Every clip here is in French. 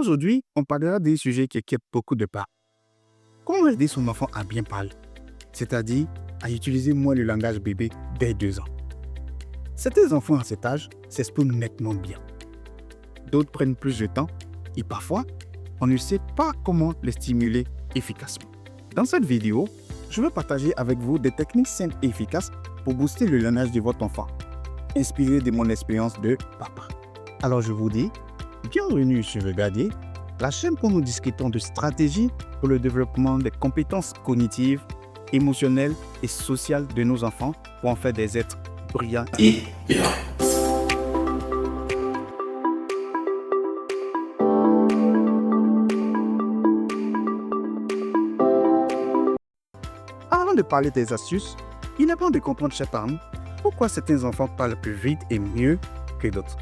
Aujourd'hui, on parlera d'un sujet qui inquiète beaucoup de parents. Comment aider son enfant à bien parler, c'est-à-dire à utiliser moins le langage bébé dès 2 ans. Certains enfants à cet âge s'expriment nettement bien. D'autres prennent plus de temps et parfois, on ne sait pas comment les stimuler efficacement. Dans cette vidéo, je veux partager avec vous des techniques simples et efficaces pour booster le langage de votre enfant, inspiré de mon expérience de papa. Alors je vous dis, bienvenue sur Regardier, la chaîne où nous discutons de stratégies pour le développement des compétences cognitives, émotionnelles et sociales de nos enfants pour en faire des êtres brillants et heureux. Avant de parler des astuces, il est bon de comprendre chez parents pourquoi certains enfants parlent plus vite et mieux que d'autres.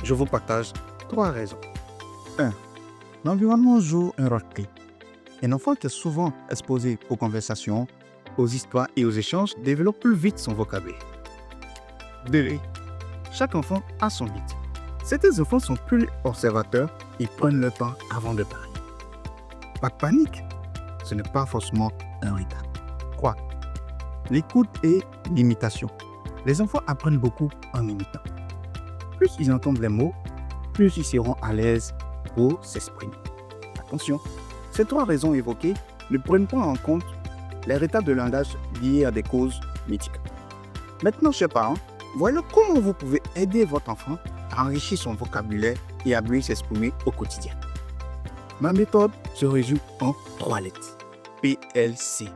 Je vous partage 3 raisons. 1. L'environnement joue un rôle clé. Un enfant qui est souvent exposé aux conversations, aux histoires et aux échanges développe plus vite son vocabulaire. 2. Chaque enfant a son rythme. Certains enfants sont plus observateurs et prennent le temps avant de parler. Pas de panique, ce n'est pas forcément un retard. 3. L'écoute et l'imitation. Les enfants apprennent beaucoup en imitant. Plus ils entendent les mots, plus ils seront à l'aise pour s'exprimer. Attention, ces 3 raisons évoquées ne prennent pas en compte les retards de langage liés à des causes médicales. Maintenant, chers parents, voilà comment vous pouvez aider votre enfant à enrichir son vocabulaire et à mieux s'exprimer au quotidien. Ma méthode se résume en 3 lettres. PLC.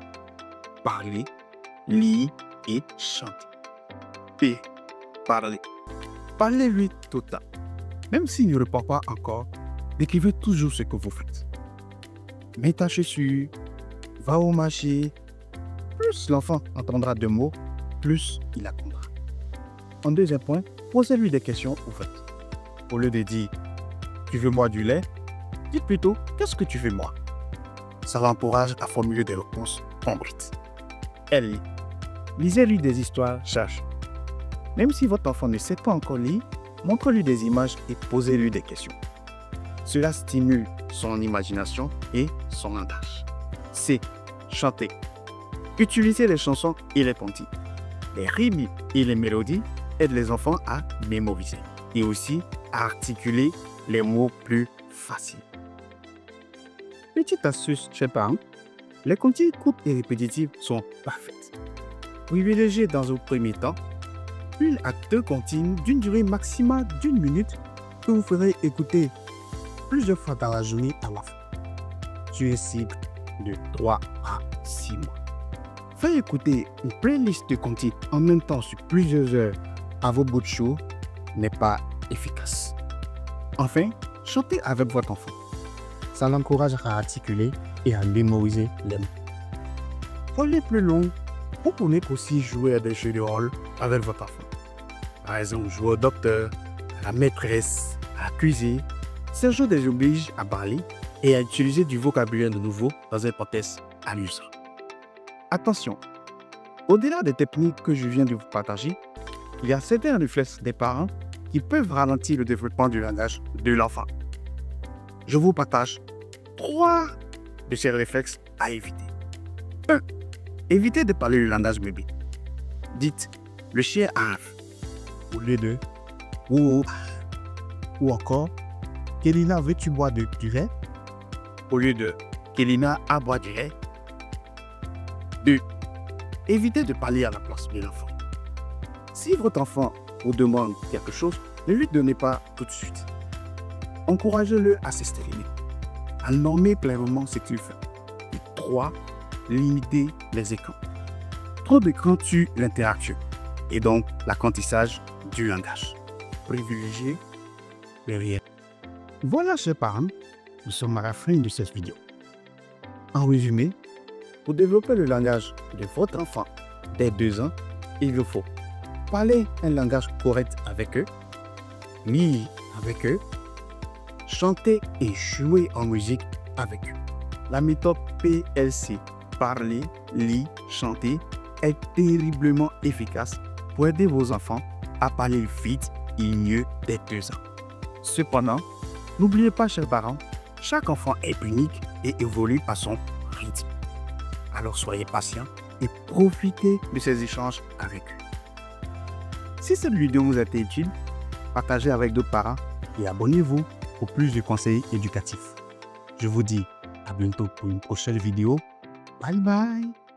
Parler, lire et chanter. P. Parler. Parlez-lui tout le temps. Même s'il ne répond pas encore, décrivez toujours ce que vous faites. Mets ta chaussure, va au marché. Plus l'enfant entendra de mots, plus il apprendra. En deuxième point, posez-lui des questions ouvertes. Au lieu de dire « Tu veux moi du lait ?» dites plutôt « Qu'est-ce que tu veux moi ?» Ça l'encourage à formuler des réponses concrètes. L. Lisez-lui des histoires chargées. Même si votre enfant ne sait pas encore lire, montrez-lui des images et posez-lui des questions. Cela stimule son imagination et son langage. C. Chanter. Utilisez les chansons et les pontils. Les rimes et les mélodies aident les enfants à mémoriser et aussi à articuler les mots plus faciles. Petite astuce chez parents, les comptines courtes et répétitives sont parfaites. Privilégiez dans un premier temps 1 à 2 comptines d'une durée maximale d'1 minute que vous ferez écouter plusieurs fois dans la journée à l'enfant, sur un cycle de 3 à 6 mois. Faire écouter une playlist de comptines en même temps sur plusieurs heures à vos bouts de chou n'est pas efficace. Enfin, chantez avec votre enfant. Ça l'encourage à articuler et à mémoriser les mots. Pour les plus longs, vous pouvez aussi jouer à des jeux de rôle avec votre enfant. Par exemple, jouer au docteur, à la maîtresse, à la cuisine. Ces jeux les obligent à parler et à utiliser du vocabulaire de nouveau dans un contexte amusant. Attention, au-delà des techniques que je viens de vous partager, il y a certains réflexes des parents qui peuvent ralentir le développement du langage de l'enfant. Je vous partage 3 de ces réflexes à éviter. 1. Évitez de parler le langage bébé. Dites « le chien arrive » au lieu de « ou encore « Kélina, veux-tu boire du lait ?» au lieu de « Kélina a boire du lait ». 2. Évitez de parler à la place de l'enfant. Si votre enfant vous demande quelque chose, ne lui donnez pas tout de suite. Encouragez-le à s'exprimer, à nommer clairement ce qu'il fait. Et 3. Limitez les écrans. Trop d'écrans tue l'interaction et donc l'apprentissage du langage. Privilégiez les réels. Voilà, chers parents, nous sommes à la fin de cette vidéo. En résumé, pour développer le langage de votre enfant dès 2 ans, il vous faut parler un langage correct avec eux, lire avec eux, chanter et jouer en musique avec eux. La méthode PLC, parler, lire, chanter, est terriblement efficace pour aider vos enfants à parler vite et mieux dès 2 ans. Cependant, n'oubliez pas, chers parents, Chaque enfant est unique et évolue à son rythme. Alors soyez patient et profitez de ces échanges avec eux. Si cette vidéo vous a été utile, partagez avec d'autres parents et abonnez-vous pour plus de conseils éducatifs. Je vous dis à bientôt pour une prochaine vidéo. Bye bye.